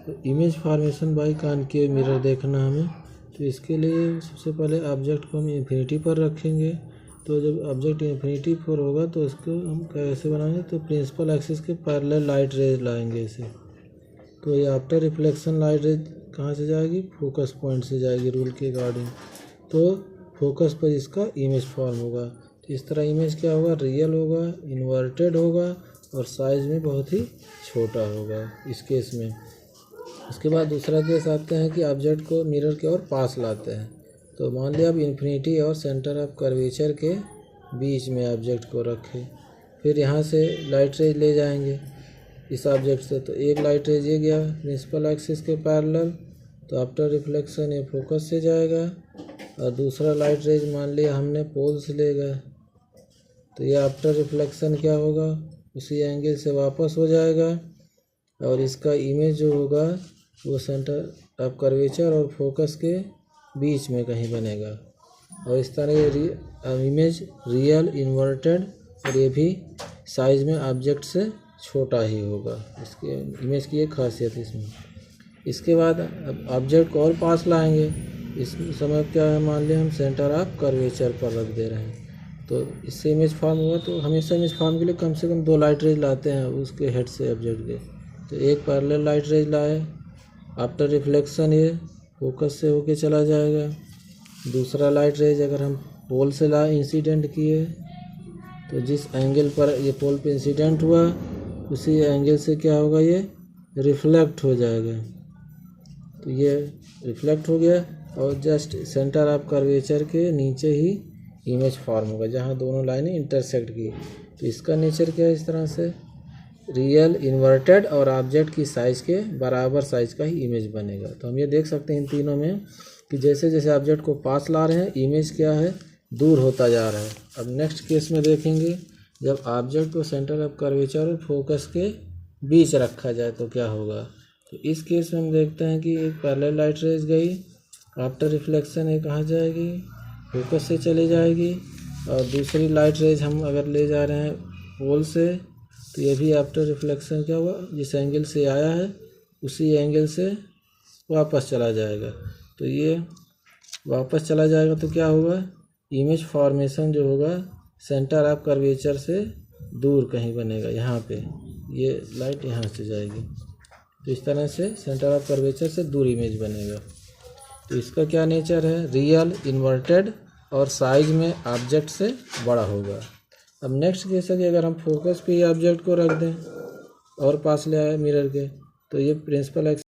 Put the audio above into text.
तो image formation by concave mirror देखना हमें। तो इसके लिए सबसे पहले ऑब्जेक्ट को हम इन्फिनिटी पर रखेंगे। तो जब ऑब्जेक्ट इन्फिनिटी पर होगा तो इसको हम कैसे बनाएंगे, तो प्रिंसिपल एक्सिस के पैरेलल लाइट रेज लाएंगे इसे। तो ये आफ्टर रिफ्लेक्शन लाइट रेज कहाँ से जाएगी, फोकस पॉइंट से जाएगी रूल के अकॉर्डिंग। तो फोकस पर इसका इमेज फॉर्म होगा। तो इस तरह इमेज क्या होगा, रियल होगा, इन्वर्टेड होगा और साइज में बहुत ही छोटा होगा इस केस में। उसके बाद दूसरा केस आते हैं कि ऑब्जेक्ट को मिरर के और पास लाते हैं। तो मान लिया अब इन्फिनिटी और सेंटर ऑफ कर्वेचर के बीच में ऑब्जेक्ट को रखें। फिर यहाँ से लाइट रेज ले जाएंगे इस ऑब्जेक्ट से। तो एक लाइट रेज ये गया प्रिंसिपल एक्सिस के पैरेलल, तो आफ्टर रिफ्लेक्शन ये फोकस से जाएगा। और दूसरा लाइट रेज मान लिया हमने पोल से ले गए, तो ये आफ्टर रिफ्लेक्शन क्या होगा, उसी एंगल से वापस हो जाएगा और इसका इमेज जो होगा वो सेंटर ऑफ कर्वेचर और फोकस के बीच में कहीं बनेगा। और इस तरह ये इमेज रियल, इन्वर्टेड और ये भी साइज में ऑब्जेक्ट से छोटा ही होगा। इसके इमेज की एक खासियत इसमें। इसके बाद अब ऑब्जेक्ट को और पास लाएंगे। इस समय क्या है, मान लिया हम सेंटर ऑफ कर्वेचर पर रख दे रहे हैं, तो इससे इमेज फॉर्म हुआ। तो हमेशा इमेज फॉर्म के लिए कम से कम 2 लाइट रेज लाते हैं उसके हेड से ऑब्जेक्ट के। तो एक पैरेलल लाइट रेज लाए, आफ्टर रिफ्लेक्शन ये फोकस से होके चला जाएगा। दूसरा लाइट रेज अगर हम पोल से लाए इंसिडेंट किए, तो जिस एंगल पर ये पोल पे इंसिडेंट हुआ उसी एंगल से क्या होगा, ये रिफ्लेक्ट हो जाएगा। तो ये रिफ्लेक्ट हो गया और जस्ट सेंटर ऑफ कर्वेचर के नीचे ही इमेज फॉर्म होगा जहाँ दोनों लाइनें इंटरसेक्ट की। तो इसका नेचर क्या है, इस तरह से रियल, इन्वर्टेड और ऑब्जेक्ट की साइज़ के बराबर साइज़ का ही इमेज बनेगा। तो हम ये देख सकते हैं इन तीनों में कि जैसे जैसे ऑब्जेक्ट को पास ला रहे हैं इमेज क्या है, दूर होता जा रहा है। अब नेक्स्ट केस में देखेंगे जब ऑब्जेक्ट को सेंटर ऑफ कर्वेचर और फोकस के बीच रखा जाए तो क्या होगा। तो इस केस में हम देखते हैं कि एक पैरेलल लाइट रेज गई, आफ्टर रिफ्लेक्शन ये कहाँ जाएगी, फोकस से चली जाएगी। और दूसरी लाइट रेज हम अगर ले जा रहे हैं पोल से, तो ये भी आफ्टर रिफ्लेक्शन क्या हुआ, जिस एंगल से आया है उसी एंगल से वापस चला जाएगा। तो ये वापस चला जाएगा तो क्या होगा, इमेज फॉर्मेशन जो होगा सेंटर ऑफ कर्वेचर से दूर कहीं बनेगा। यहाँ पे ये लाइट यहाँ से जाएगी, तो इस तरह से सेंटर ऑफ कर्वेचर से दूर इमेज बनेगा। तो इसका क्या नेचर है, रियल, इन्वर्टेड और साइज में ऑब्जेक्ट से बड़ा होगा। अब नेक्स्ट केस है कि अगर हम फोकस पे ऑब्जेक्ट को रख दें और पास ले आए मिरर के, तो ये प्रिंसिपल